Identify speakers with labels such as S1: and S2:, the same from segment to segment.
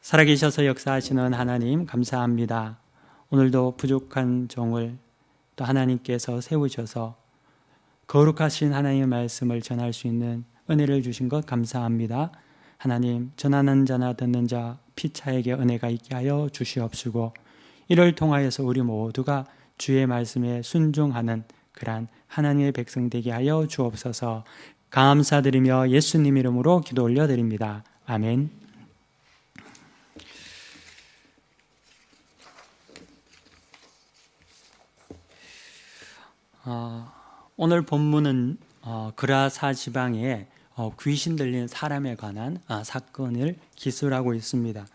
S1: 살아계셔서 역사하시는 하나님 감사합니다. 오늘도 부족한 종을 또 하나님께서 세우셔서 거룩하신 하나님의 말씀을 전할 수 있는 은혜를 주신 것 감사합니다. 하나님, 전하는 자나 듣는 자 피차에게 은혜가 있게 하여 주시옵시고, 이를 통하여서 우리 모두가 주의 말씀에 순종하는 그러한 하나님의 백성 되게 하여 주옵소서. 감사드리며 예수님 이름으로 기도 올려드립니다. 아멘. 오늘 본문은 그라사 지방에 귀신 들린 사람에 관한 사건을 기술하고 있습니다.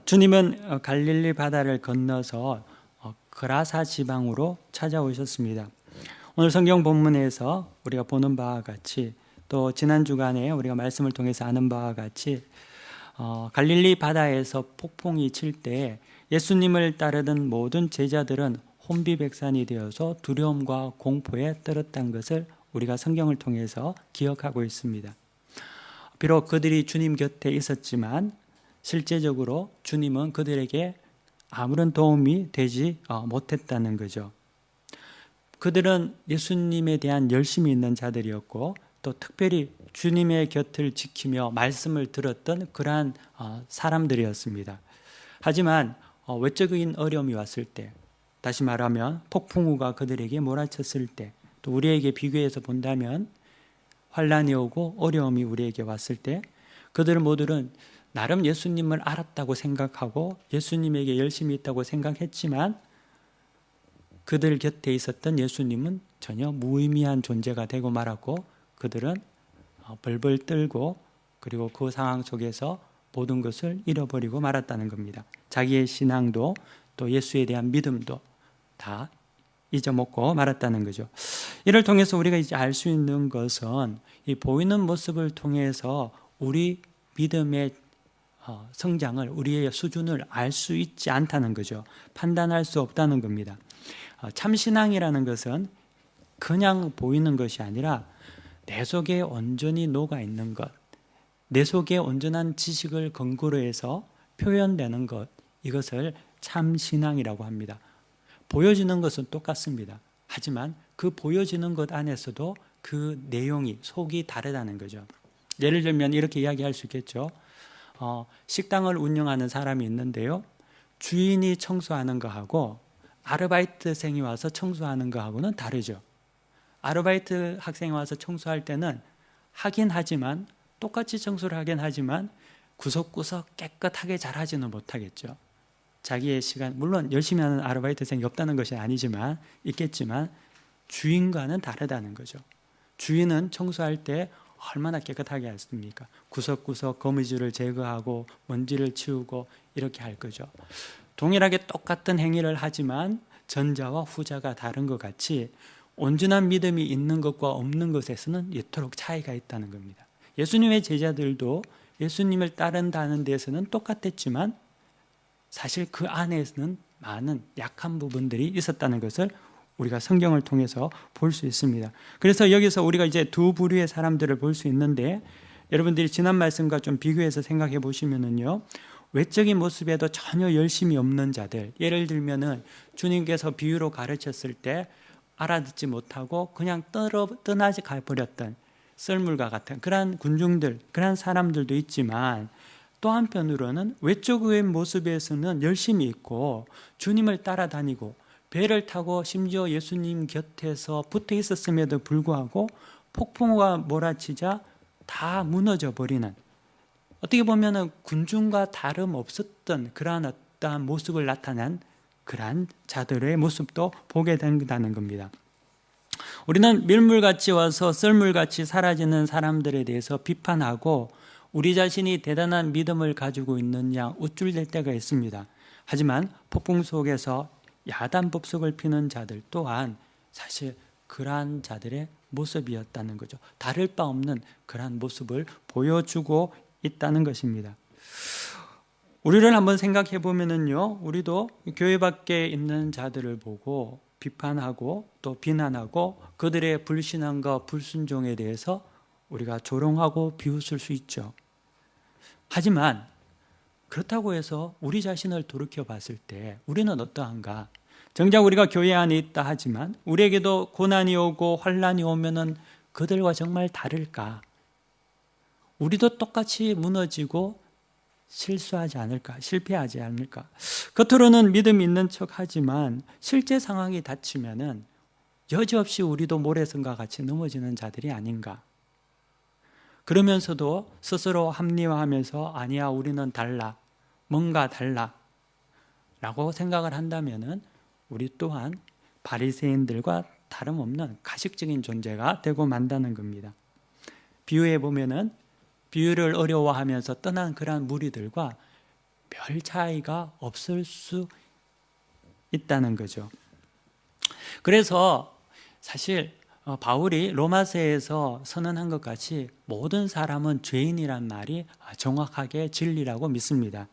S1: 주님은 갈릴리 바다를 건너서 그라사 지방으로 찾아오셨습니다. 오늘 성경 본문에서 우리가 보는 바와 같이, 또 지난 주간에 우리가 말씀을 통해서 아는 바와 같이 갈릴리 바다에서 폭풍이 칠 때 예수님을 따르던 모든 제자들은 혼비백산이 되어서 두려움과 공포에 떨었다는 것을 우리가 성경을 통해서 기억하고 있습니다. 비록 그들이 주님 곁에 있었지만 실제적으로 주님은 그들에게 아무런 도움이 되지 못했다는 거죠. 그들은 예수님에 대한 열심이 있는 자들이었고, 또 특별히 주님의 곁을 지키며 말씀을 들었던 그러한 사람들이었습니다. 하지만 외적인 어려움이 왔을 때, 다시 말하면 폭풍우가 그들에게 몰아쳤을 때, 또 우리에게 비교해서 본다면 환란이 오고 어려움이 우리에게 왔을 때, 그들 모두는 나름 예수님을 알았다고 생각하고 예수님에게 열심히 있다고 생각했지만 그들 곁에 있었던 예수님은 전혀 무의미한 존재가 되고 말았고, 그들은 벌벌 떨고 그리고 그 상황 속에서 모든 것을 잃어버리고 말았다는 겁니다. 자기의 신앙도 또 예수에 대한 믿음도 다 잊어먹고 말았다는 거죠. 이를 통해서 우리가 이제 알 수 있는 것은 이 보이는 모습을 통해서 우리 믿음의 성장을, 우리의 수준을 알 수 있지 않다는 거죠. 판단할 수 없다는 겁니다. 참신앙이라는 것은 그냥 보이는 것이 아니라 내 속에 온전히 녹아있는 것, 내 속에 온전한 지식을 근거로 해서 표현되는 것, 이것을 참신앙이라고 합니다. 보여지는 것은 똑같습니다. 하지만 그 보여지는 것 안에서도 그 내용이, 속이 다르다는 거죠. 예를 들면 이렇게 이야기할 수 있겠죠. 식당을 운영하는 사람이 있는데요, 주인이 청소하는 거하고 아르바이트생이 와서 청소하는 거하고는 다르죠. 아르바이트 학생이 와서 청소할 때는 하긴 하지만, 똑같이 청소를 하긴 하지만 구석구석 깨끗하게 잘하지는 못하겠죠. 자기의 시간, 물론 열심히 하는 아르바이트생이 없다는 것이 아니지만 있겠지만 주인과는 다르다는 거죠. 주인은 청소할 때 얼마나 깨끗하게 했습니까? 구석구석 거미줄을 제거하고 먼지를 치우고 이렇게 할 거죠. 동일하게 똑같은 행위를 하지만 전자와 후자가 다른 것 같이 온전한 믿음이 있는 것과 없는 것에서는 이토록 차이가 있다는 겁니다. 예수님의 제자들도 예수님을 따른다는 데서는 똑같았지만 사실 그 안에서는 많은 약한 부분들이 있었다는 것을 우리가 성경을 통해서 볼 수 있습니다. 그래서 여기서 우리가 이제 두 부류의 사람들을 볼 수 있는데, 여러분들이 지난 말씀과 좀 비교해서 생각해 보시면은요, 외적인 모습에도 전혀 열심이 없는 자들, 예를 들면은 주님께서 비유로 가르쳤을 때 알아듣지 못하고 그냥 떠나지 가버렸던 썰물과 같은 그러한 군중들, 그러한 사람들도 있지만, 또 한편으로는 외적인 모습에서는 열심히 있고 주님을 따라다니고 배를 타고 심지어 예수님 곁에서 붙어 있었음에도 불구하고 폭풍우가 몰아치자 다 무너져 버리는, 어떻게 보면 군중과 다름없었던 그러한 어떠한 모습을 나타낸 그러한 자들의 모습도 보게 된다는 겁니다. 우리는 밀물같이 와서 썰물같이 사라지는 사람들에 대해서 비판하고 우리 자신이 대단한 믿음을 가지고 있느냐 우쭐댈 때가 있습니다. 하지만 폭풍 속에서 야단법석을 피는 자들 또한 사실 그러한 자들의 모습이었다는 거죠. 다를 바 없는 그러한 모습을 보여주고 있다는 것입니다. 우리를 한번 생각해 보면은요, 우리도 교회 밖에 있는 자들을 보고 비판하고 또 비난하고 그들의 불신앙과 불순종에 대해서 우리가 조롱하고 비웃을 수 있죠. 하지만 그렇다고 해서 우리 자신을 돌이켜 봤을 때 우리는 어떠한가? 정작 우리가 교회 안에 있다 하지만 우리에게도 고난이 오고 환난이 오면은 그들과 정말 다를까? 우리도 똑같이 무너지고 실수하지 않을까? 실패하지 않을까? 겉으로는 믿음 있는 척 하지만 실제 상황이 닥치면은 여지없이 우리도 모래성과 같이 넘어지는 자들이 아닌가? 그러면서도 스스로 합리화하면서 아니야, 우리는 달라, 뭔가 달라 라고 생각을 한다면은 우리 또한 바리새인들과 다름없는 가식적인 존재가 되고 만다는 겁니다. 비유해 보면은 비유를 어려워하면서 떠난 그러한 무리들과 별 차이가 없을 수 있다는 거죠. 그래서 사실 바울이 로마서에서 선언한 것 같이 모든 사람은 죄인이란 말이 정확하게 진리라고 믿습니다.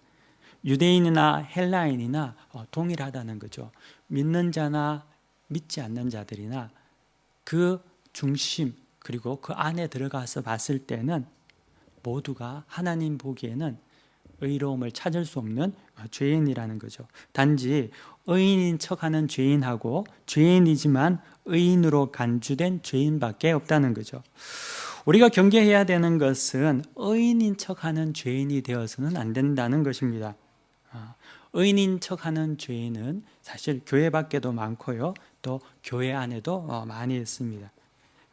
S1: 유대인이나 헬라인이나 동일하다는 거죠. 믿는 자나 믿지 않는 자들이나 그 중심 그리고 그 안에 들어가서 봤을 때는 모두가 하나님 보기에는 의로움을 찾을 수 없는 죄인이라는 거죠. 단지 의인인 척하는 죄인하고 죄인이지만 의인으로 간주된 죄인밖에 없다는 거죠. 우리가 경계해야 되는 것은 의인인 척하는 죄인이 되어서는 안 된다는 것입니다. 의인인 척하는 죄인은 사실 교회 밖에도 많고요, 또 교회 안에도 많이 있습니다.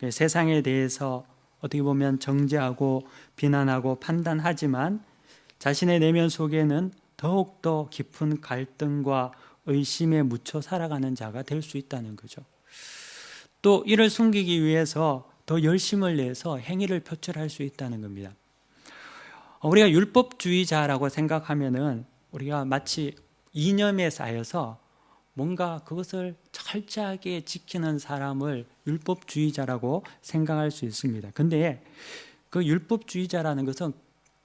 S1: 세상에 대해서 어떻게 보면 정죄하고 비난하고 판단하지만 자신의 내면 속에는 더욱더 깊은 갈등과 의심에 묻혀 살아가는 자가 될 수 있다는 거죠. 또 이를 숨기기 위해서 더 열심을 내서 행위를 표출할 수 있다는 겁니다. 우리가 율법주의자라고 생각하면은 우리가 마치 이념에 쌓여서 뭔가 그것을 철저하게 지키는 사람을 율법주의자라고 생각할 수 있습니다. 근데 그 율법주의자라는 것은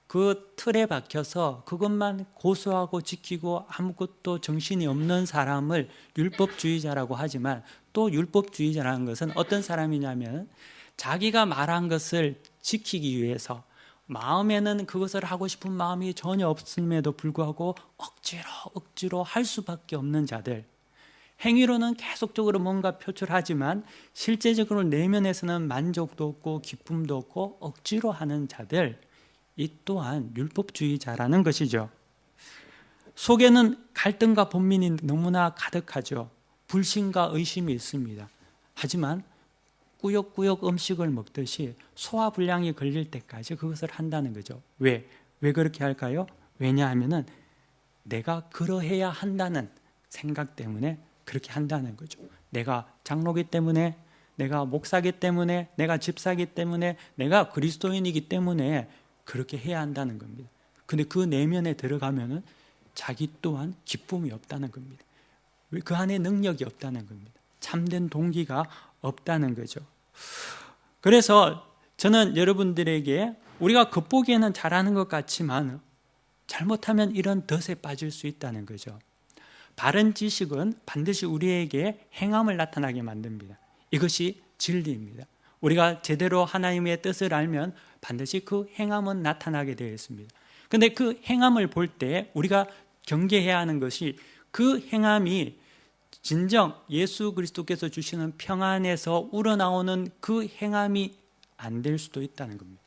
S1: 그 틀에 박혀서 그것만 고수하고 지키고 아무것도 정신이 없는 사람을 율법주의자라고 하지만, 또 율법주의자라는 것은 어떤 사람이냐면 자기가 말한 것을 지키기 위해서 마음에는 그것을 하고 싶은 마음이 전혀 없음에도 불구하고 억지로 할 수밖에 없는 자들, 행위로는 계속적으로 뭔가 표출하지만 실제적으로 내면에서는 만족도 없고 기쁨도 없고 억지로 하는 자들, 이 또한 율법주의자라는 것이죠. 속에는 갈등과 번민이 너무나 가득하죠. 불신과 의심이 있습니다. 하지만 꾸역꾸역 음식을 먹듯이 소화불량이 걸릴 때까지 그것을 한다는 거죠. 왜 그렇게 할까요? 왜냐하면은 내가 그러해야 한다는 생각 때문에 그렇게 한다는 거죠. 내가 장로기 때문에, 내가 목사기 때문에, 내가 집사기 때문에, 내가 그리스도인이기 때문에 그렇게 해야 한다는 겁니다. 근데 그 내면에 들어가면은 자기 또한 기쁨이 없다는 겁니다. 그 안에 능력이 없다는 겁니다. 참된 동기가 없다는 거죠. 그래서 저는 여러분들에게 우리가 겉보기에는 잘하는 것 같지만 잘못하면 이런 덫에 빠질 수 있다는 거죠. 바른 지식은 반드시 우리에게 행함을 나타나게 만듭니다. 이것이 진리입니다. 우리가 제대로 하나님의 뜻을 알면 반드시 그 행함은 나타나게 되어 있습니다. 그런데 그 행함을 볼 때 우리가 경계해야 하는 것이 그 행함이 진정 예수 그리스도께서 주시는 평안에서 우러나오는 그 행함이 안 될 수도 있다는 겁니다.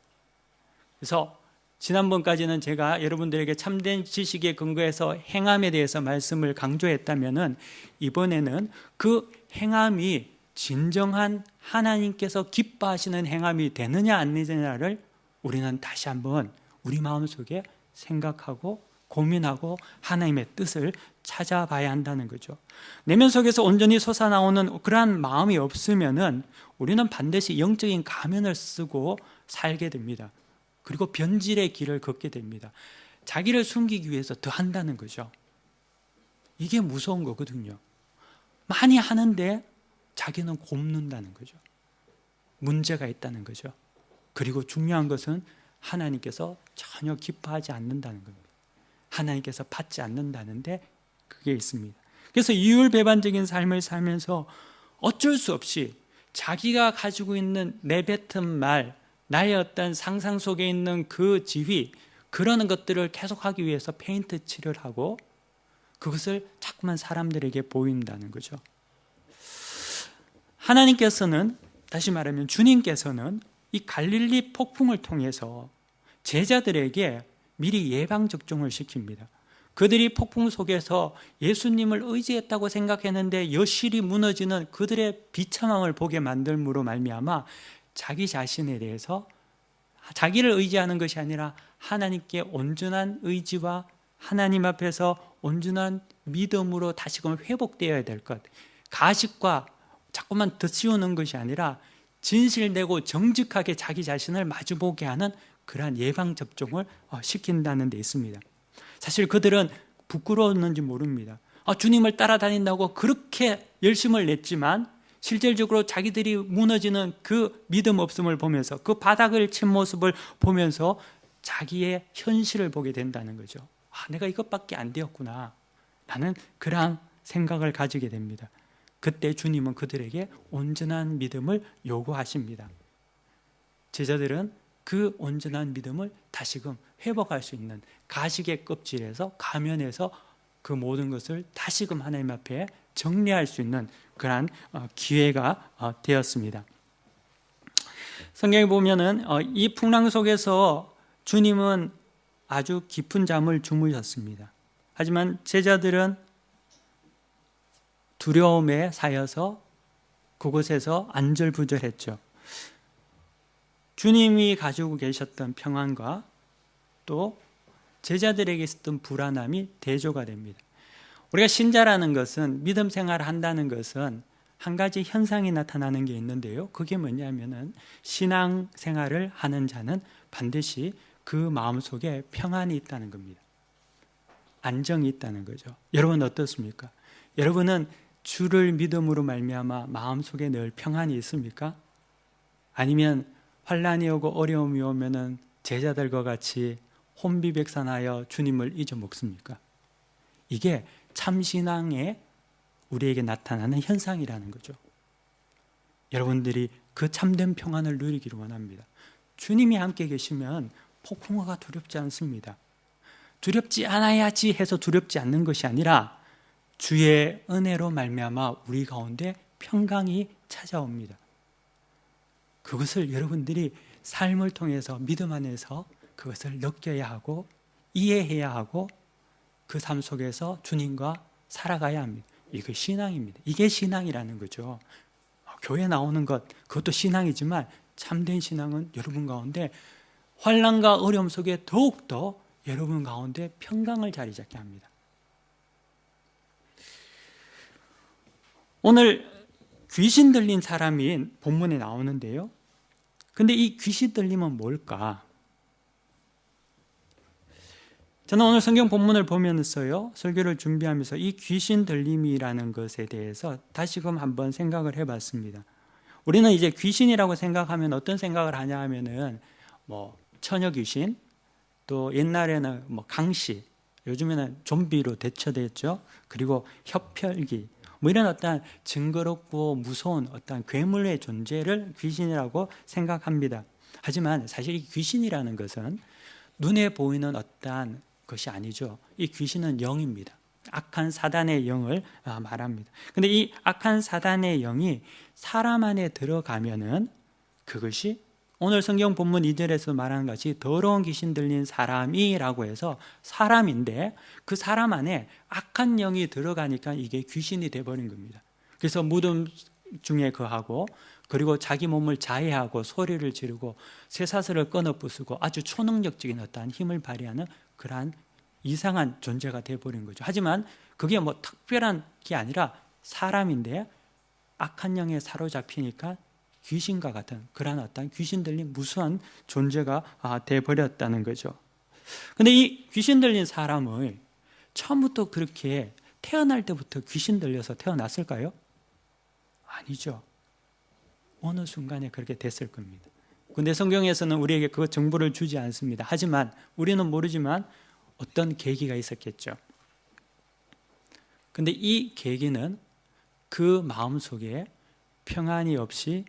S1: 그래서 지난번까지는 제가 여러분들에게 참된 지식에 근거해서 행함에 대해서 말씀을 강조했다면은 이번에는 그 행함이 진정한 하나님께서 기뻐하시는 행함이 되느냐 안 되느냐를 우리는 다시 한번 우리 마음속에 생각하고 고민하고 하나님의 뜻을 찾아봐야 한다는 거죠. 내면 속에서 온전히 솟아나오는 그러한 마음이 없으면은 우리는 반드시 영적인 가면을 쓰고 살게 됩니다. 그리고 변질의 길을 걷게 됩니다. 자기를 숨기기 위해서 더 한다는 거죠. 이게 무서운 거거든요. 많이 하는데 자기는 곱는다는 거죠. 문제가 있다는 거죠. 그리고 중요한 것은 하나님께서 전혀 기뻐하지 않는다는 겁니다. 하나님께서 받지 않는다는데 그게 있습니다. 그래서 이율배반적인 삶을 살면서 어쩔 수 없이 자기가 가지고 있는 내뱉은 말, 나의 어떤 상상 속에 있는 그 지위, 그러는 것들을 계속하기 위해서 페인트 칠을 하고 그것을 자꾸만 사람들에게 보인다는 거죠. 하나님께서는, 다시 말하면 주님께서는 이 갈릴리 폭풍을 통해서 제자들에게 미리 예방접종을 시킵니다. 그들이 폭풍 속에서 예수님을 의지했다고 생각했는데 여실히 무너지는 그들의 비참함을 보게 만들므로 말미암아 자기 자신에 대해서 자기를 의지하는 것이 아니라 하나님께 온전한 의지와 하나님 앞에서 온전한 믿음으로 다시금 회복되어야 될 것, 가식과 자꾸만 덧씌우는 것이 아니라 진실되고 정직하게 자기 자신을 마주보게 하는 그러한 예방접종을 시킨다는 데 있습니다. 사실 그들은 부끄러웠는지 모릅니다. 주님을 따라다닌다고 그렇게 열심을 냈지만 실질적으로 자기들이 무너지는 그 믿음 없음을 보면서 그 바닥을 친 모습을 보면서 자기의 현실을 보게 된다는 거죠. 내가 이것밖에 안 되었구나. 나는 그러한 생각을 가지게 됩니다. 그때 주님은 그들에게 온전한 믿음을 요구하십니다. 제자들은 그 온전한 믿음을 다시금 회복할 수 있는 가식의 껍질에서 가면에서 그 모든 것을 다시금 하나님 앞에 정리할 수 있는 그러한 기회가 되었습니다. 성경에 보면은 이 풍랑 속에서 주님은 아주 깊은 잠을 주무셨습니다. 하지만 제자들은 두려움에 쌓여서 그곳에서 안절부절했죠. 주님이 가지고 계셨던 평안과 또 제자들에게 있었던 불안함이 대조가 됩니다. 우리가 신자라는 것은, 믿음 생활을 한다는 것은 한 가지 현상이 나타나는 게 있는데요. 그게 뭐냐면은 신앙 생활을 하는 자는 반드시 그 마음속에 평안이 있다는 겁니다. 안정이 있다는 거죠. 여러분 어떻습니까? 여러분은 주를 믿음으로 말미암아 마음속에 늘 평안이 있습니까? 아니면 환난이 오고 어려움이 오면은 제자들과 같이 혼비백산하여 주님을 잊어먹습니까? 이게 참신앙에 우리에게 나타나는 현상이라는 거죠. 여러분들이 그 참된 평안을 누리기를 원합니다. 주님이 함께 계시면 폭풍우가 두렵지 않습니다. 두렵지 않아야지 해서 두렵지 않는 것이 아니라 주의 은혜로 말미암아 우리 가운데 평강이 찾아옵니다. 그것을 여러분들이 삶을 통해서 믿음 안에서 그것을 느껴야 하고 이해해야 하고 그 삶 속에서 주님과 살아가야 합니다. 이게 신앙입니다. 이게 신앙이라는 거죠. 교회 나오는 것, 그것도 신앙이지만 참된 신앙은 여러분 가운데 환난과 어려움 속에 더욱더 여러분 가운데 평강을 자리 잡게 합니다. 오늘 귀신 들린 사람이 본문에 나오는데요. 근데 이 귀신 들림은 뭘까? 저는 오늘 성경 본문을 보면서요, 설교를 준비하면서 이 귀신 들림이라는 것에 대해서 다시금 한번 생각을 해봤습니다. 우리는 이제 귀신이라고 생각하면 어떤 생각을 하냐 하면은 처녀 귀신, 또 옛날에는 강시, 요즘에는 좀비로 대처됐죠. 그리고 흡혈귀, 이런 어떤 징그럽고 무서운 어떤 괴물의 존재를 귀신이라고 생각합니다. 하지만 사실 이 귀신이라는 것은 눈에 보이는 어떠한 것이 아니죠. 이 귀신은 영입니다. 악한 사단의 영을 말합니다. 근데 이 악한 사단의 영이 사람 안에 들어가면은 그것이 오늘 성경 본문 2절에서 말하는 것이 더러운 귀신 들린 사람이라고 해서 사람인데 그 사람 안에 악한 영이 들어가니까 이게 귀신이 돼버린 겁니다. 그래서 무덤 중에 거하고 그리고 자기 몸을 자해하고 소리를 지르고 쇠사슬을 끊어 부수고 아주 초능력적인 어떠한 힘을 발휘하는 그러한 이상한 존재가 돼버린 거죠. 하지만 그게 특별한 게 아니라 사람인데 악한 영에 사로잡히니까 귀신과 같은 그러한 어떤 귀신 들린 무수한 존재가 돼버렸다는 거죠. 근데 이 귀신 들린 사람을 처음부터 그렇게 태어날 때부터 귀신 들려서 태어났을까요? 아니죠. 어느 순간에 그렇게 됐을 겁니다. 근데 성경에서는 우리에게 그 정보를 주지 않습니다. 하지만 우리는 모르지만 어떤 계기가 있었겠죠. 근데 이 계기는 그 마음속에 평안이 없이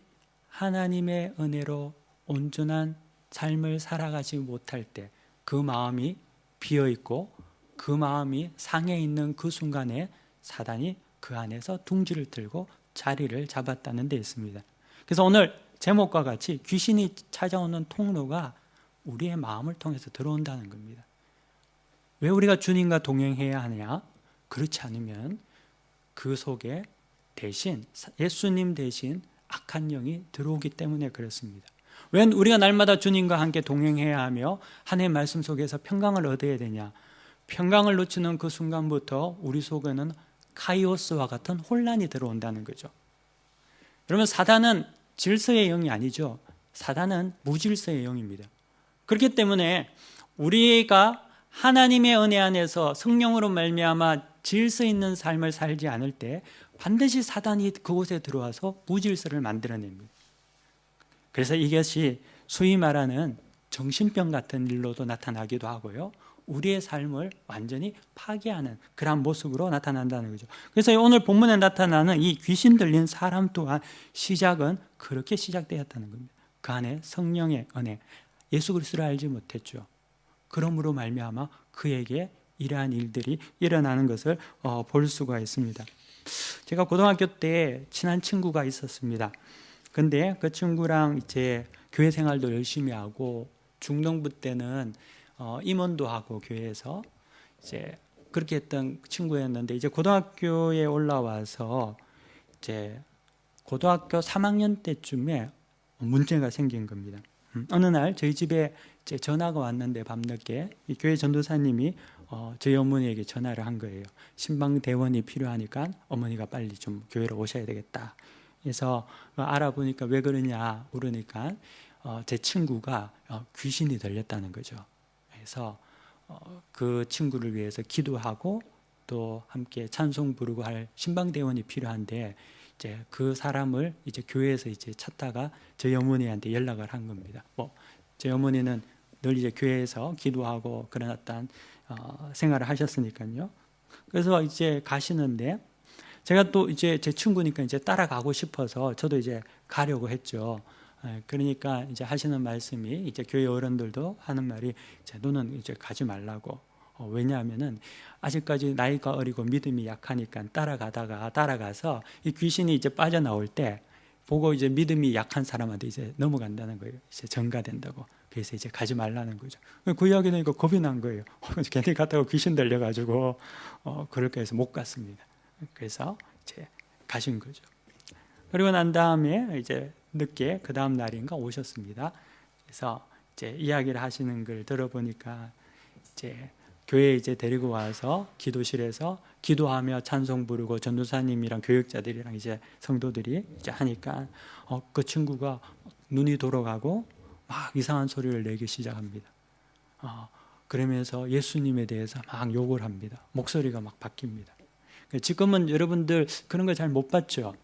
S1: 하나님의 은혜로 온전한 삶을 살아가지 못할 때, 그 마음이 비어 있고 그 마음이 상해 있는 그 순간에 사단이 그 안에서 둥지를 들고 자리를 잡았다는 데 있습니다. 그래서 오늘 제목과 같이 귀신이 찾아오는 통로가 우리의 마음을 통해서 들어온다는 겁니다. 왜 우리가 주님과 동행해야 하느냐? 그렇지 않으면 그 속에 대신 예수님 대신 악한 영이 들어오기 때문에 그렇습니다. 왜 우리가 날마다 주님과 함께 동행해야 하며 하나님의 말씀 속에서 평강을 얻어야 되냐? 평강을 놓치는 그 순간부터 우리 속에는 카이오스와 같은 혼란이 들어온다는 거죠. 여러분, 사단은 질서의 영이 아니죠. 사단은 무질서의 영입니다. 그렇기 때문에 우리가 하나님의 은혜 안에서 성령으로 말미암아 질서 있는 삶을 살지 않을 때 반드시 사단이 그곳에 들어와서 무질서를 만들어냅니다. 그래서 이것이 소위 말하는 정신병 같은 일로도 나타나기도 하고요, 우리의 삶을 완전히 파괴하는 그런 모습으로 나타난다는 거죠. 그래서 오늘 본문에 나타나는 이 귀신 들린 사람 또한 시작은 그렇게 시작되었다는 겁니다. 그 안에 성령의 은혜, 예수 그리스도를 알지 못했죠. 그러므로 말미암아 그에게 이러한 일들이 일어나는 것을 볼 수가 있습니다. 제가 고등학교 때 친한 친구가 있었습니다. 근데 그 친구랑 이제 교회 생활도 열심히 하고 중등부 때는 임원도 하고 교회에서 이제 그렇게 했던 친구였는데, 이제 고등학교에 올라와서 이제 고등학교 3학년 때쯤에 문제가 생긴 겁니다. 어느 날 저희 집에 이제 전화가 왔는데 밤늦게 이 교회 전도사님이 저희 어머니에게 전화를 한 거예요. 신방대원이 필요하니까 어머니가 빨리 좀 교회로 오셔야 되겠다. 그래서 알아보니까 왜 그러냐 물으니까 제 친구가 귀신이 들렸다는 거죠. 그래서 그 친구를 위해서 기도하고 또 함께 찬송 부르고 할 신방대원이 필요한데, 이제 그 사람을 이제 교회에서 이제 찾다가 저희 어머니한테 연락을 한 겁니다. 저희 어머니는 늘 이제 교회에서 기도하고 그런 어떤 생활을 하셨으니까요. 그래서 이제 가시는데 제가 또 이제 제 친구니까 이제 따라가고 싶어서 저도 이제 가려고 했죠. 그러니까 이제 하시는 말씀이, 이제 교회 어른들도 하는 말이, 너는 이제 가지 말라고. 왜냐하면은 아직까지 나이가 어리고 믿음이 약하니까 따라가서 이 귀신이 이제 빠져나올 때 보고 이제 믿음이 약한 사람한테 이제 넘어간다는 거예요. 이제 전가된다고. 그래서 이제 가지 말라는 거죠. 그 이야기 들으니까 겁이 난 거예요. 괜히 갔다가 귀신 들려가지고 그렇게 해서 못 갔습니다. 그래서 이제 가신 거죠. 그리고 난 다음에 이제 늦게 그 다음 날인가 오셨습니다. 그래서 이제 이야기를 하시는 걸 들어보니까 이제 교회에 이제 데리고 와서 기도실에서 기도하며 찬송 부르고 전도사님이랑 교육자들이랑 이제 성도들이 이제 하니까 그 친구가 눈이 돌아가고 막 이상한 소리를 내기 시작합니다. 그러면서 예수님에 대해서 막 욕을 합니다. 목소리가 막 바뀝니다. 지금은 여러분들 그런 걸 잘 못 봤죠.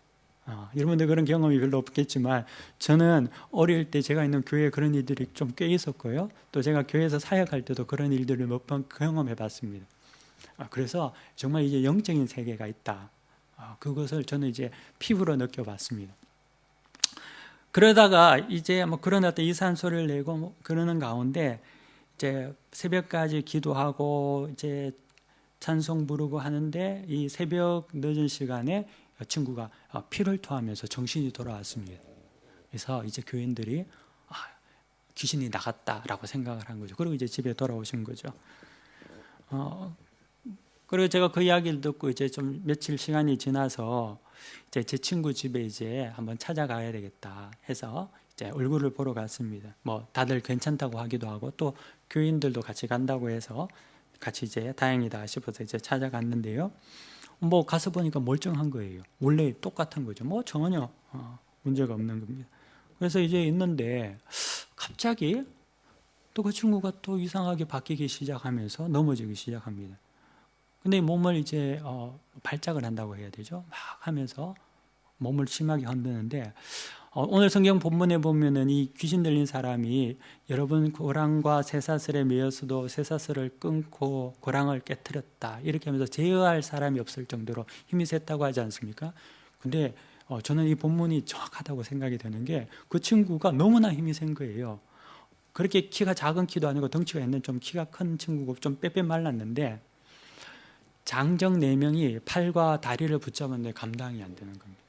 S1: 여러분들 그런 경험이 별로 없겠지만 저는 어릴 때 제가 있는 교회에 그런 일들이 좀 꽤 있었고요. 또 제가 교회에서 사역할 때도 그런 일들을 몇 번 경험해 봤습니다. 그래서 정말 이제 영적인 세계가 있다. 그것을 저는 이제 피부로 느껴봤습니다. 그러다가 이제 뭐 그런 어떤 이상한 소리를 내고 뭐 그러는 가운데 이제 새벽까지 기도하고 이제 찬송 부르고 하는데 이 새벽 늦은 시간에 친구가 피를 토하면서 정신이 돌아왔습니다. 그래서 이제 교인들이 귀신이 나갔다라고 생각을 한 거죠. 그리고 이제 집에 돌아오신 거죠. 그리고 제가 그 이야기를 듣고 이제 좀 며칠 시간이 지나서 이제 제 친구 집에 이제 한번 찾아가야 되겠다 해서 이제 얼굴을 보러 갔습니다. 뭐 다들 괜찮다고 하기도 하고 또 교인들도 같이 간다고 해서 같이 이제 다행이다 싶어서 이제 찾아갔는데요. 뭐 가서 보니까 멀쩡한 거예요. 원래 똑같은 거죠. 뭐 전혀 문제가 없는 겁니다. 그래서 이제 있는데 갑자기 또 그 친구가 또 이상하게 바뀌기 시작하면서 넘어지기 시작합니다. 근데 몸을 이제 발작을 한다고 해야 되죠. 막 하면서 몸을 심하게 흔드는데 오늘 성경 본문에 보면은 이 귀신 들린 사람이 여러분 고랑과 쇠사슬에 매여서도 쇠사슬을 끊고 고랑을 깨뜨렸다 이렇게 하면서 제어할 사람이 없을 정도로 힘이 셌다고 하지 않습니까? 근데 저는 이 본문이 정확하다고 생각이 되는 게 그 친구가 너무나 힘이 센 거예요. 그렇게 키가 작은 키도 아니고 덩치가 있는 좀 키가 큰 친구고 좀 빼빼 말랐는데 장정 4명이 팔과 다리를 붙잡았는데 감당이 안 되는 겁니다.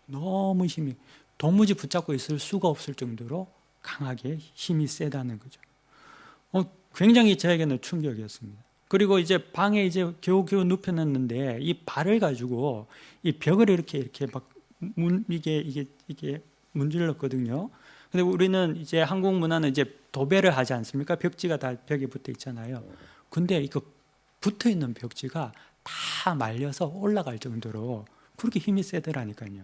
S1: 너무 힘이 도무지 붙잡고 있을 수가 없을 정도로 강하게 힘이 세다는 거죠. 굉장히 저에게는 충격이었습니다. 그리고 이제 방에 이제 겨우겨우 눕혀놨는데 이 발을 가지고 이 벽을 이렇게 막 이게 문질렀거든요. 근데 우리는 이제 한국 문화는 이제 도배를 하지 않습니까? 벽지가 다 벽에 붙어 있잖아요. 근데 이거 붙어 있는 벽지가 다 말려서 올라갈 정도로 그렇게 힘이 세더라니까요.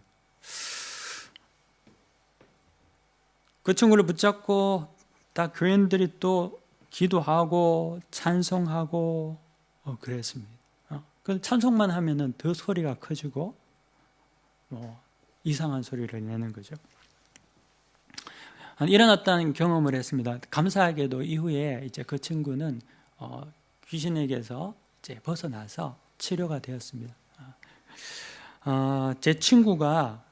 S1: 그 친구를 붙잡고 다 교인들이 또 기도하고 찬송하고 그랬습니다. 그 찬송만 하면은 더 소리가 커지고 이상한 소리를 내는 거죠. 일어났다는 경험을 했습니다. 감사하게도 이후에 이제 그 친구는 귀신에게서 이제 벗어나서 치료가 되었습니다. 제 친구가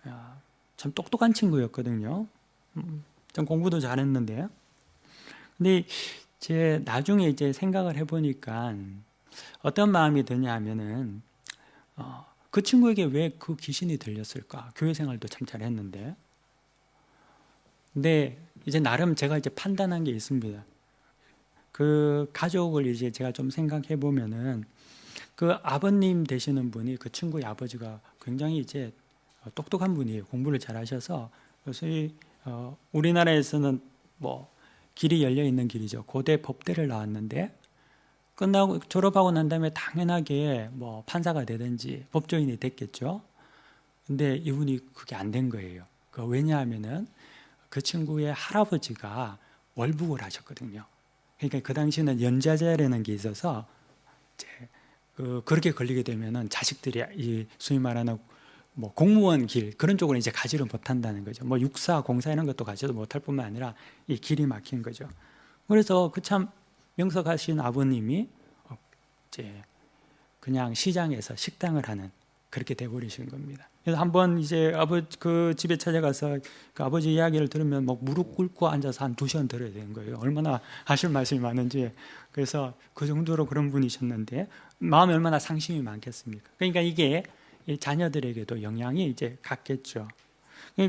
S1: 참 똑똑한 친구였거든요. 좀 공부도 잘했는데, 근데 제 나중에 이제 생각을 해보니까 어떤 마음이 드냐면은 그 친구에게 왜 그 귀신이 들렸을까? 교회 생활도 참 잘했는데. 근데 이제 나름 제가 이제 판단한 게 있습니다. 그 가족을 이제 제가 좀 생각해 보면은 그 아버님 되시는 분이 그 친구의 아버지가 굉장히 이제 똑똑한 분이에요. 공부를 잘하셔서 소위 우리나라에서는 뭐 길이 열려 있는 길이죠. 고대 법대를 나왔는데 끝나고 졸업하고 난 다음에 당연하게 뭐 판사가 되든지 법조인이 됐겠죠. 근데 이분이 그게 안 된 거예요. 왜냐하면은 그 친구의 할아버지가 월북을 하셨거든요. 그러니까 그 당시에는 연좌제라는 게 있어서 이제 그렇게 걸리게 되면은 자식들이 이 소위 말하는 뭐 공무원 길 그런 쪽으로 이제 가지를 못한다는 거죠. 뭐 육사, 공사 이런 것도 가지도 못할 뿐만 아니라 이 길이 막힌 거죠. 그래서 그 참 명석하신 아버님이 이제 그냥 시장에서 식당을 하는 그렇게 돼버리신 겁니다. 그래서 한번 이제 그 집에 찾아가서 그 아버지 이야기를 들으면 막 무릎 꿇고 앉아서 한 2시간 들어야 되는 거예요. 얼마나 하실 말씀이 많은지. 그래서 그 정도로 그런 분이셨는데 마음에 얼마나 상심이 많겠습니까? 그러니까 이게 자녀들에게도 영향이 이제 갔겠죠.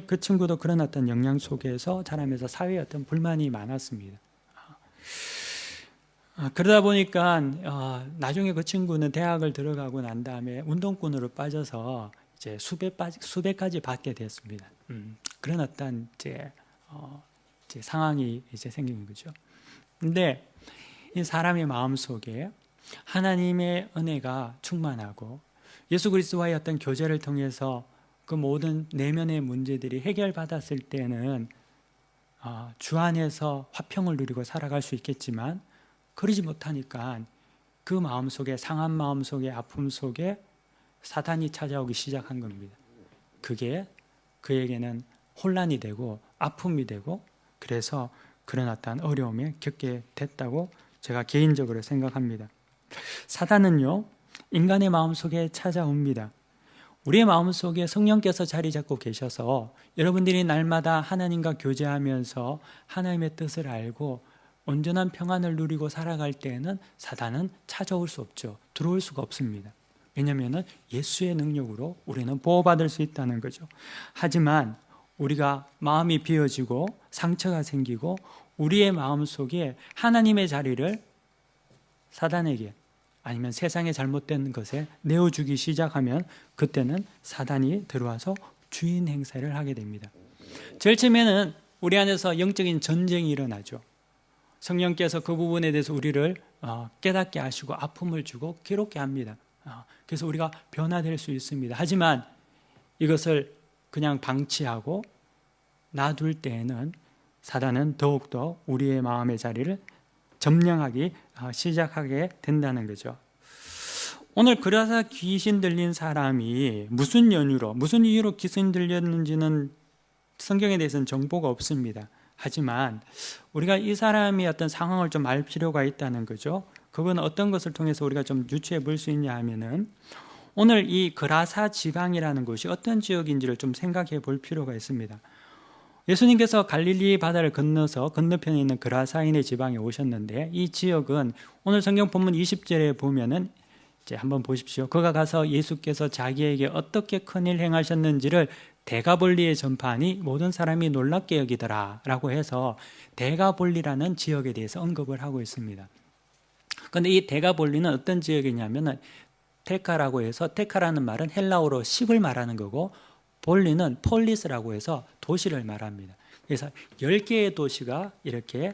S1: 그 친구도 그런 어떤 영향 속에서 자라면서 사회에 어떤 불만이 많았습니다. 그러다 보니까 나중에 그 친구는 대학을 들어가고 난 다음에 운동권으로 빠져서 이제 수배까지 받게 됐습니다. 그런 어떤 이제 상황이 이제 생긴 거죠. 근데 이 사람의 마음 속에 하나님의 은혜가 충만하고 예수 그리스도와의 어떤 교제를 통해서 그 모든 내면의 문제들이 해결받았을 때는 주 안에서 화평을 누리고 살아갈 수 있겠지만 그러지 못하니까 그 마음 속에 상한 마음 속에 아픔 속에 사단이 찾아오기 시작한 겁니다. 그게 그에게는 혼란이 되고 아픔이 되고 그래서 그런 어떤 어려움에 겪게 됐다고 제가 개인적으로 생각합니다. 사단은요 인간의 마음 속에 찾아옵니다. 우리의 마음 속에 성령께서 자리 잡고 계셔서 여러분들이 날마다 하나님과 교제하면서 하나님의 뜻을 알고 온전한 평안을 누리고 살아갈 때에는 사단은 찾아올 수 없죠. 들어올 수가 없습니다. 왜냐하면 예수의 능력으로 우리는 보호받을 수 있다는 거죠. 하지만 우리가 마음이 비어지고 상처가 생기고 우리의 마음 속에 하나님의 자리를 사단에게 아니면 세상의 잘못된 것에 내어주기 시작하면 그때는 사단이 들어와서 주인 행세를 하게 됩니다. 제일 처음에는 우리 안에서 영적인 전쟁이 일어나죠. 성령께서 그 부분에 대해서 우리를 깨닫게 하시고 아픔을 주고 괴롭게 합니다. 그래서 우리가 변화될 수 있습니다. 하지만 이것을 그냥 방치하고 놔둘 때에는 사단은 더욱더 우리의 마음의 자리를 점령하기 시작하게 된다는 거죠. 오늘 그라사 귀신 들린 사람이 무슨 이유로 귀신 들렸는지는 성경에 대해서는 정보가 없습니다. 하지만 우리가 이 사람의 어떤 상황을 좀 알 필요가 있다는 거죠. 그건 어떤 것을 통해서 우리가 좀 유추해 볼 수 있냐 하면은 오늘 이 그라사 지방이라는 곳이 어떤 지역인지를 좀 생각해 볼 필요가 있습니다. 예수님께서 갈릴리 바다를 건너서 건너편에 있는 그라사인의 지방에 오셨는데, 이 지역은 오늘 성경 본문 20절에 보면은 이제 한번 보십시오. 그가 가서 예수께서 자기에게 어떻게 큰일 행하셨는지를 데가볼리에 전파하니 모든 사람이 놀랍게 여기더라 라고 해서 데가볼리라는 지역에 대해서 언급을 하고 있습니다. 그런데 이 데가볼리는 어떤 지역이냐면 테카라고 해서, 테카라는 말은 헬라어로 10을 말하는 거고, 볼리는 폴리스라고 해서 도시를 말합니다. 그래서 10개의 도시가 이렇게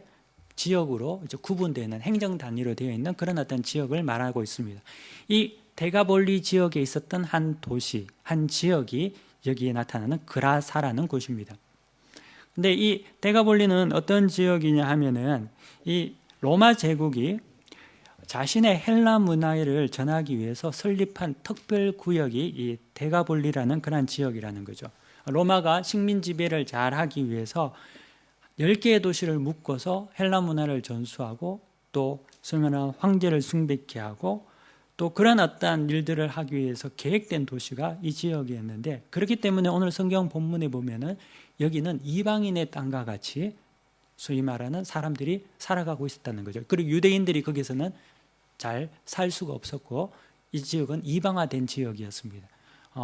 S1: 지역으로 이제 구분되는 행정 단위로 되어 있는 그런 어떤 지역을 말하고 있습니다. 이 데가볼리 지역에 있었던 한 도시, 한 지역이 여기에 나타나는 그라사라는 곳입니다. 근데 이 데가볼리는 어떤 지역이냐 하면은 이 로마 제국이 자신의 헬라 문화를 전하기 위해서 설립한 특별 구역이 이 데가볼리라는 그런 지역이라는 거죠. 로마가 식민 지배를 잘 하기 위해서 10개의 도시를 묶어서 헬라 문화를 전수하고 또 소면한 황제를 숭배케 하고 또 그런 어떠한 일들을 하기 위해서 계획된 도시가 이 지역이었는데, 그렇기 때문에 오늘 성경 본문에 보면은 여기는 이방인의 땅과 같이 소위 말하는 사람들이 살아가고 있었다는 거죠. 그리고 유대인들이 거기서는 잘 살 수가 없었고, 이 지역은 이방화된 지역이었습니다.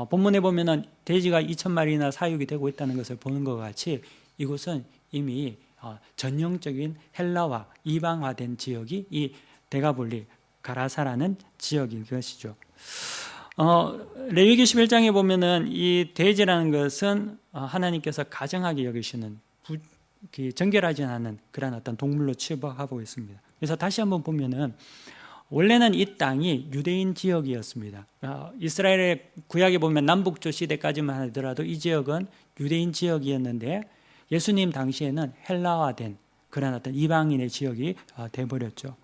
S1: 본문에 보면은 돼지가 2,000마리나 사육이 되고 있다는 것을 보는 것 같이 이곳은 이미 전형적인 헬라화, 이방화된 지역이 이 데가볼리, 가라사라는 지역인 것이죠. 레위기 11장에 보면은 이 돼지라는 것은 하나님께서 가정하게 여기시는 정결하지 않은 그런 어떤 동물로 취급하고 있습니다. 그래서 다시 한번 보면은 원래는 이 땅이 유대인 지역이었습니다. 이스라엘의 구약에 보면 남북조 시대까지만 하더라도 이 지역은 유대인 지역이었는데 예수님 당시에는 헬라화된 그런 어떤 이방인의 지역이 되어버렸죠.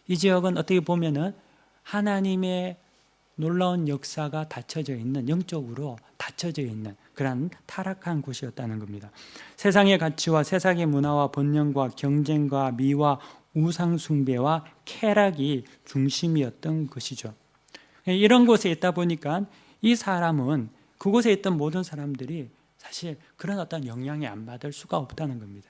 S1: 이 지역은 어떻게 보면은 하나님의 놀라운 역사가 닫혀져 있는, 영적으로 닫혀져 있는 그런 타락한 곳이었다는 겁니다. 세상의 가치와 세상의 문화와 번영과 경쟁과 미와 우상 숭배와 쾌락이 중심이었던 것이죠. 이런 곳에 있다 보니까 이 사람은, 그곳에 있던 모든 사람들이 사실 그런 어떤 영향이 안 받을 수가 없다는 겁니다.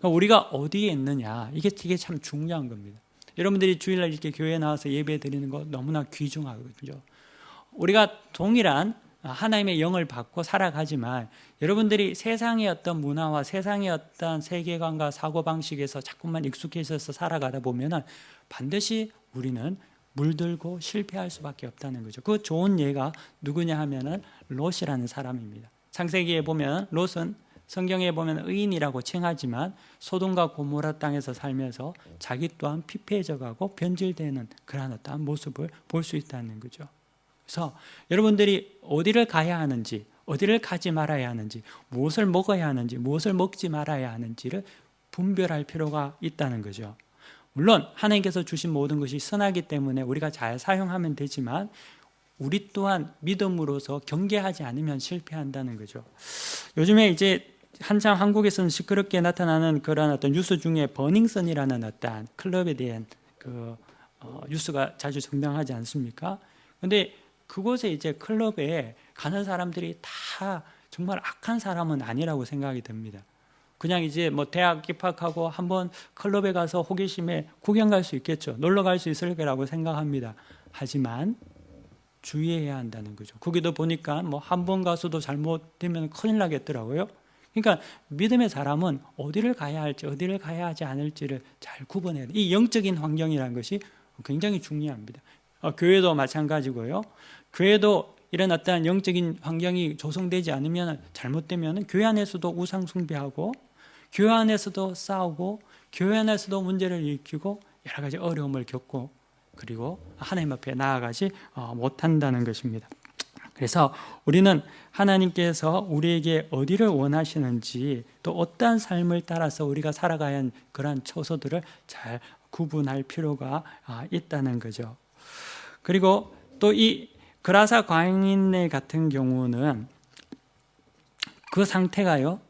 S1: 우리가 어디에 있느냐, 이게 참 중요한 겁니다. 여러분들이 주일날 이렇게 교회에 나와서 예배 드리는 거 너무나 귀중하거든요. 우리가 동일한 하나님의 영을 받고 살아가지만 여러분들이 세상의 어떤 문화와 세상의 어떤 세계관과 사고방식에서 자꾸만 익숙해져서 살아가다 보면 반드시 우리는 물들고 실패할 수밖에 없다는 거죠. 그 좋은 예가 누구냐 하면은 롯이라는 사람입니다. 창세기에 보면 롯은 성경에 보면 의인이라고 칭하지만 소돔과 고모라 땅에서 살면서 자기 또한 피폐해져 가고 변질되는 그러한 어떤 모습을 볼 수 있다는 거죠. 그래서 여러분들이 어디를 가야 하는지, 어디를 가지 말아야 하는지, 무엇을 먹어야 하는지, 무엇을 먹지 말아야 하는지를 분별할 필요가 있다는 거죠. 물론 하나님께서 주신 모든 것이 선하기 때문에 우리가 잘 사용하면 되지만 우리 또한 믿음으로서 경계하지 않으면 실패한다는 거죠. 요즘에 이제 한참 한국에서는 시끄럽게 나타나는 그런 어떤 뉴스 중에 버닝썬이라는 어떤 클럽에 대한 뉴스가 자주 등장하지 않습니까? 근데 그곳에 이제 클럽에 가는 사람들이 다 정말 악한 사람은 아니라고 생각이 듭니다. 그냥 이제 뭐 대학 입학하고 한번 클럽에 가서 호기심에 구경 갈 수 있겠죠. 놀러 갈 수 있을 거라고 생각합니다. 하지만 주의해야 한다는 거죠. 거기도 보니까 뭐 한 번 가서도 잘못되면 큰일 나겠더라고요. 그러니까 믿음의 사람은 어디를 가야 할지, 어디를 가야 하지 않을지를 잘 구분해야 돼요. 이 영적인 환경이라는 것이 굉장히 중요합니다. 교회도 마찬가지고요. 교회도 이런 어떠한 영적인 환경이 조성되지 않으면, 잘못되면 교회 안에서도 우상 숭배하고 교회 안에서도 싸우고 교회 안에서도 문제를 일으키고 여러 가지 어려움을 겪고 그리고 하나님 앞에 나아가지 못한다는 것입니다. 그래서 우리는 하나님께서 우리에게 어디를 원하시는지, 또 어떠한 삶을 따라서 우리가 살아가야 하는 그러한 처소들을 잘 구분할 필요가 있다는 거죠. 그리고 또 이 그라사 광인네 같은 경우는 그 상태가요,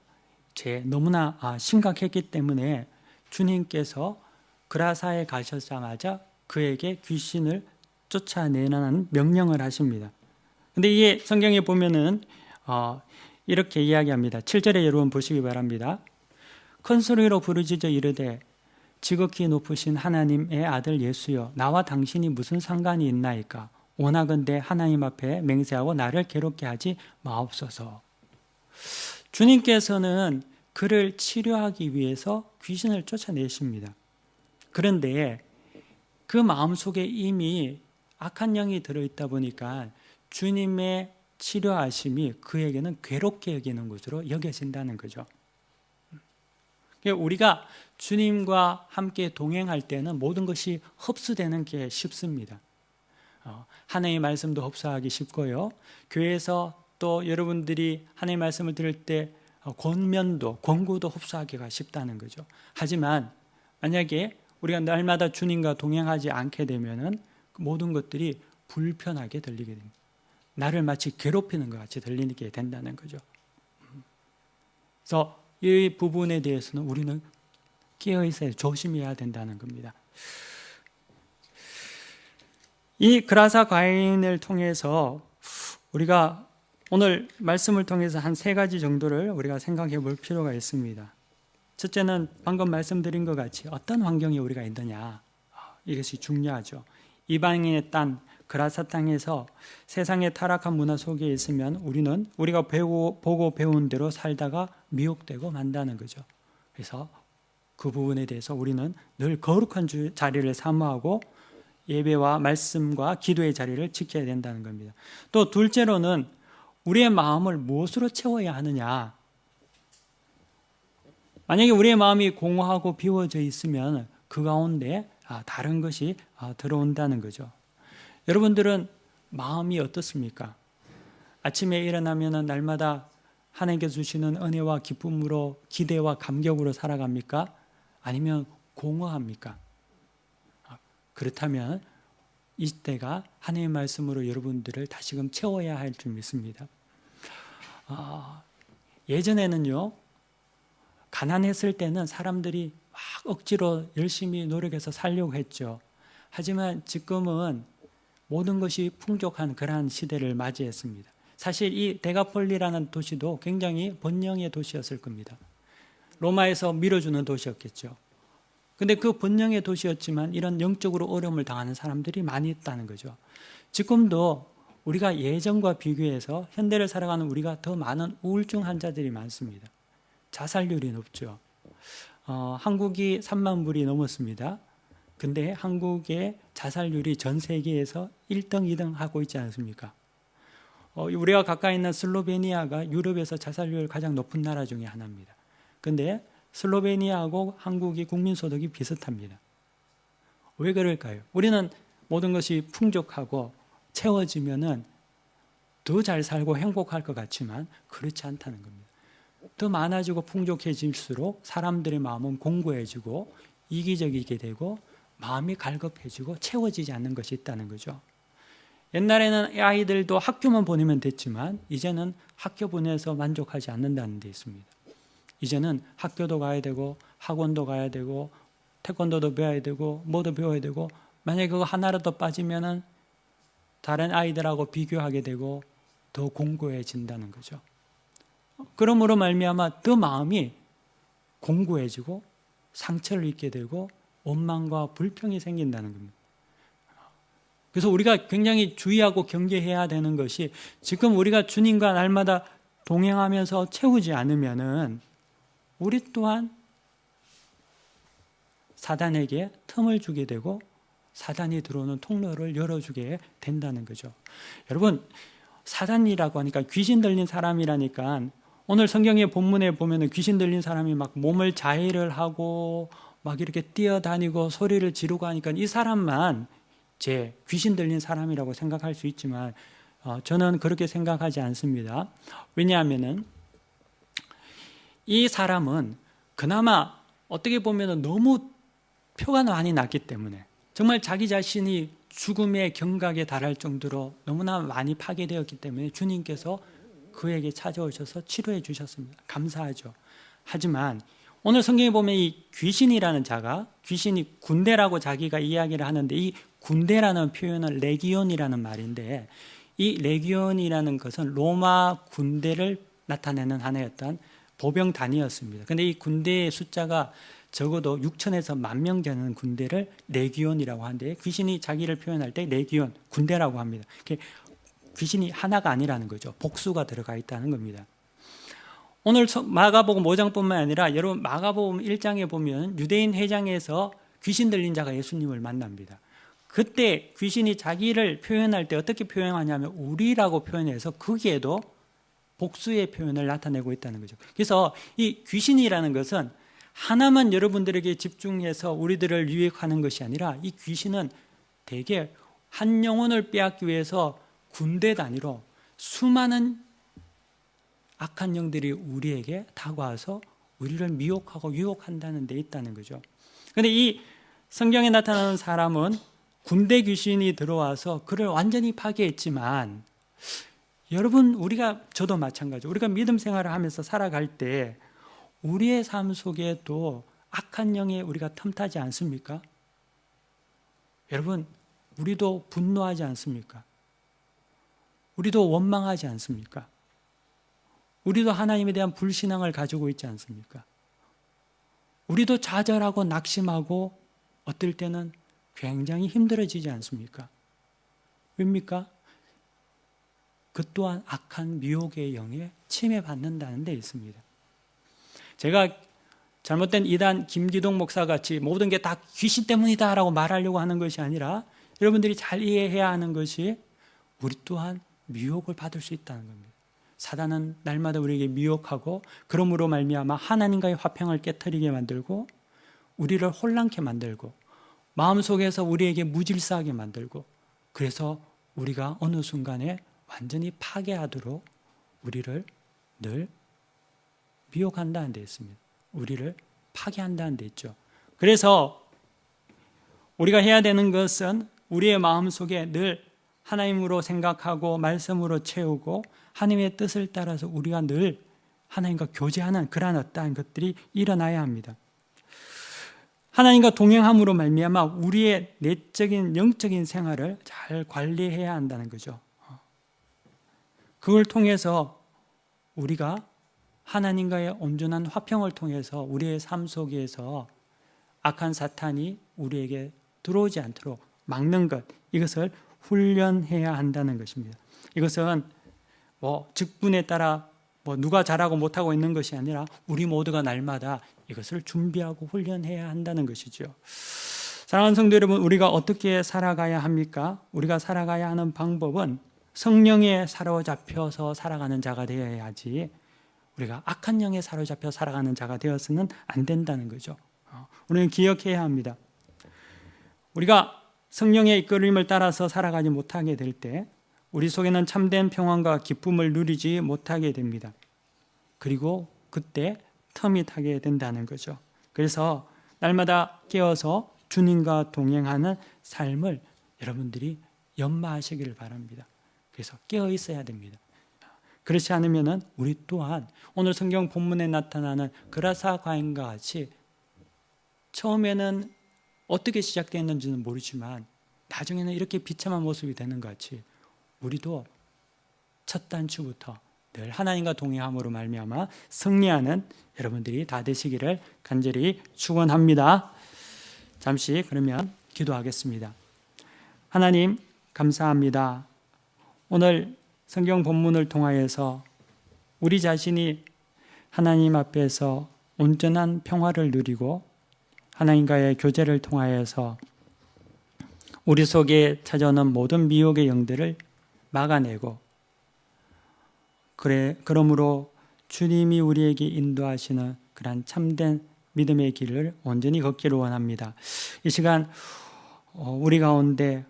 S1: 너무나 심각했기 때문에 주님께서 그라사에 가셨자마자 그에게 귀신을 쫓아내라는 명령을 하십니다. 근데 이게 성경에 보면은 이렇게 이야기합니다. 7절에 여러분 보시기 바랍니다. 큰 소리로 부르짖어 이르되 지극히 높으신 하나님의 아들 예수여, 나와 당신이 무슨 상관이 있나이까? 원하건대 하나님 앞에 맹세하고 나를 괴롭게 하지 마옵소서. 주님께서는 그를 치료하기 위해서 귀신을 쫓아내십니다. 그런데 그 마음속에 이미 악한 영이 들어있다 보니까 주님의 치료하심이 그에게는 괴롭게 여기는 것으로 여겨진다는 거죠. 우리가 주님과 함께 동행할 때는 모든 것이 흡수되는 게 쉽습니다. 하나님의 말씀도 흡수하기 쉽고요. 교회에서 또 여러분들이 하나님의 말씀을 들을 때 권고도 흡수하기가 쉽다는 거죠. 하지만 만약에 우리가 날마다 주님과 동행하지 않게 되면은 모든 것들이 불편하게 들리게 됩니다. 나를 마치 괴롭히는 것 같이 들리게 된다는 거죠. 그래서 이 부분에 대해서는 우리는 깨어 있어야 조심해야 된다는 겁니다. 이 그라사 과인을 통해서 우리가 오늘 말씀을 통해서 한 3가지 정도를 우리가 생각해 볼 필요가 있습니다. 첫째는 방금 말씀드린 것 같이 어떤 환경에 우리가 있느냐, 이것이 중요하죠. 이방인의 땅 그라사 땅에서 세상의 타락한 문화 속에 있으면 우리가 보고 배운 대로 살다가 미혹되고 만다는 거죠. 그래서 그 부분에 대해서 우리는 늘 거룩한 자리를 사모하고 예배와 말씀과 기도의 자리를 지켜야 된다는 겁니다. 또 둘째로는 우리의 마음을 무엇으로 채워야 하느냐. 만약에 우리의 마음이 공허하고 비워져 있으면 그 가운데 다른 것이 들어온다는 거죠. 여러분들은 마음이 어떻습니까? 아침에 일어나면 날마다 하나님께서 주시는 은혜와 기쁨으로 기대와 감격으로 살아갑니까? 아니면 공허합니까? 그렇다면 이때가 하나님의 말씀으로 여러분들을 다시금 채워야 할 줄 믿습니다. 예전에는요, 가난했을 때는 사람들이 막 억지로 열심히 노력해서 살려고 했죠. 하지만 지금은 모든 것이 풍족한 그러한 시대를 맞이했습니다. 사실 이 데가폴리라는 도시도 굉장히 번영의 도시였을 겁니다. 로마에서 밀어주는 도시였겠죠. 근데 그 번영의 도시였지만 이런 영적으로 어려움을 당하는 사람들이 많이 있다는 거죠. 지금도 우리가 예전과 비교해서 현대를 살아가는 우리가 더 많은 우울증 환자들이 많습니다. 자살률이 높죠. 한국이 3만 불이 넘었습니다. 근데 한국의 자살률이 전 세계에서 1등, 2등 하고 있지 않습니까? 우리가 가까이 있는 슬로베니아가 유럽에서 자살률 가장 높은 나라 중에 하나입니다. 근데 슬로베니아하고 한국이 국민소득이 비슷합니다. 왜 그럴까요? 우리는 모든 것이 풍족하고 채워지면은 더 잘 살고 행복할 것 같지만 그렇지 않다는 겁니다. 더 많아지고 풍족해질수록 사람들의 마음은 공고해지고 이기적이게 되고 마음이 갈급해지고 채워지지 않는 것이 있다는 거죠. 옛날에는 아이들도 학교만 보내면 됐지만 이제는 학교 보내서 만족하지 않는다는 데 있습니다. 이제는 학교도 가야 되고 학원도 가야 되고 태권도도 배워야 되고 뭐도 배워야 되고 만약에 그거 하나라도 빠지면은 다른 아이들하고 비교하게 되고 더 공고해진다는 거죠. 그러므로 말미암아 더 마음이 공고해지고 상처를 입게 되고 원망과 불평이 생긴다는 겁니다. 그래서 우리가 굉장히 주의하고 경계해야 되는 것이 지금 우리가 주님과 날마다 동행하면서 채우지 않으면은 우리 또한 사단에게 틈을 주게 되고 사단이 들어오는 통로를 열어주게 된다는 거죠. 여러분, 사단이라고 하니까 귀신 들린 사람이라니까 오늘 성경의 본문에 보면은 귀신 들린 사람이 막 몸을 자해를 하고 막 이렇게 뛰어다니고 소리를 지르고 하니까 이 사람만 제 귀신 들린 사람이라고 생각할 수 있지만 저는 그렇게 생각하지 않습니다. 왜냐하면은 이 사람은 그나마 어떻게 보면은 너무 표가 많이 났기 때문에 정말 자기 자신이 죽음의 경각에 달할 정도로 너무나 많이 파괴되었기 때문에 주님께서 그에게 찾아오셔서 치료해 주셨습니다. 감사하죠. 하지만 오늘 성경에 보면 이 귀신이라는 자가 귀신이 군대라고 자기가 이야기를 하는데 이 군대라는 표현은 레기온이라는 말인데 이 레기온이라는 것은 로마 군대를 나타내는 하나였던 보병 단위였습니다. 그런데 이 군대의 숫자가 적어도 6천에서 10,000명 되는 군대를 레기온이라고 하는데, 귀신이 자기를 표현할 때 레기온, 군대라고 합니다. 귀신이 하나가 아니라는 거죠. 복수가 들어가 있다는 겁니다. 오늘 마가복음 5장뿐만 아니라 여러분 마가복음 1장에 보면 유대인 회장에서 귀신 들린 자가 예수님을 만납니다. 그때 귀신이 자기를 표현할 때 어떻게 표현하냐면 우리라고 표현해서 거기에도 복수의 표현을 나타내고 있다는 거죠. 그래서 이 귀신이라는 것은 하나만 여러분들에게 집중해서 우리들을 유혹하는 것이 아니라, 이 귀신은 대개 한 영혼을 빼앗기 위해서 군대 단위로 수많은 악한 영들이 우리에게 다가와서 우리를 미혹하고 유혹한다는 데 있다는 거죠. 그런데 이 성경에 나타나는 사람은 군대 귀신이 들어와서 그를 완전히 파괴했지만, 여러분, 저도 마찬가지죠. 우리가 믿음 생활을 하면서 살아갈 때 우리의 삶 속에도 악한 영에 우리가 틈타지 않습니까? 여러분, 우리도 분노하지 않습니까? 우리도 원망하지 않습니까? 우리도 하나님에 대한 불신앙을 가지고 있지 않습니까? 우리도 좌절하고 낙심하고 어떨 때는 굉장히 힘들어지지 않습니까? 왜입니까? 그 또한 악한 미혹의 영에 침해받는다는 데 있습니다. 제가 잘못된 이단 김기동 목사같이 모든 게 다 귀신 때문이다 라고 말하려고 하는 것이 아니라, 여러분들이 잘 이해해야 하는 것이 우리 또한 미혹을 받을 수 있다는 겁니다. 사단은 날마다 우리에게 미혹하고, 그러므로 말미암아 하나님과의 화평을 깨트리게 만들고, 우리를 혼란케 만들고, 마음속에서 우리에게 무질서하게 만들고, 그래서 우리가 어느 순간에 완전히 파괴하도록 우리를 늘 미혹한다는 데 있습니다. 우리를 파괴한다는 데 있죠. 그래서 우리가 해야 되는 것은 우리의 마음속에 늘 하나님으로 생각하고 말씀으로 채우고, 하나님의 뜻을 따라서 우리가 늘 하나님과 교제하는 그러한 어떠한 것들이 일어나야 합니다. 하나님과 동행함으로 말미암아 우리의 내적인 영적인 생활을 잘 관리해야 한다는 거죠. 그걸 통해서 우리가 하나님과의 온전한 화평을 통해서 우리의 삶 속에서 악한 사탄이 우리에게 들어오지 않도록 막는 것, 이것을 훈련해야 한다는 것입니다. 이것은 직분에 따라 누가 잘하고 못하고 있는 것이 아니라 우리 모두가 날마다 이것을 준비하고 훈련해야 한다는 것이죠. 사랑하는 성도 여러분, 우리가 어떻게 살아가야 합니까? 우리가 살아가야 하는 방법은 성령에 사로잡혀서 살아가는 자가 되어야지, 우리가 악한 영에 사로잡혀 살아가는 자가 되어서는 안 된다는 거죠. 우리는 기억해야 합니다. 우리가 성령의 이끌림을 따라서 살아가지 못하게 될 때 우리 속에는 참된 평안과 기쁨을 누리지 못하게 됩니다. 그리고 그때 틈이 타게 된다는 거죠. 그래서 날마다 깨어서 주님과 동행하는 삶을 여러분들이 연마하시기를 바랍니다. 그래서 깨어 있어야 됩니다. 그렇지 않으면 우리 또한 오늘 성경 본문에 나타나는 그라사 과인과 같이 처음에는 어떻게 시작됐는지는 모르지만 나중에는 이렇게 비참한 모습이 되는 것 같이 우리도 첫 단추부터 늘 하나님과 동행함으로 말미암아 승리하는 여러분들이 다 되시기를 간절히 축원합니다. 잠시 그러면 기도하겠습니다. 하나님 감사합니다. 오늘 성경 본문을 통하여서 우리 자신이 하나님 앞에서 온전한 평화를 누리고 하나님과의 교제를 통하여서 우리 속에 찾아오는 모든 미혹의 영들을 막아내고, 그러므로 주님이 우리에게 인도하시는 그러한 참된 믿음의 길을 온전히 걷기를 원합니다. 이 시간 우리 가운데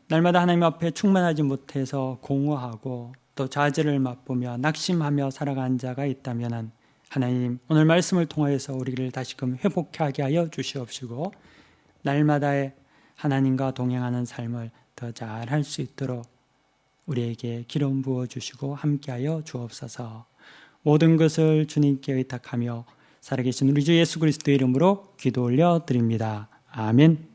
S1: 날마다 하나님 앞에 충만하지 못해서 공허하고 또 좌절을 맛보며 낙심하며 살아가는 자가 있다면 하나님 오늘 말씀을 통해서 우리를 다시금 회복하게 하여 주시옵시고, 날마다의 하나님과 동행하는 삶을 더 잘 할 수 있도록 우리에게 기름 부어 주시고 함께하여 주옵소서. 모든 것을 주님께 의탁하며 살아계신 우리 주 예수 그리스도의 이름으로 기도 올려 드립니다. 아멘.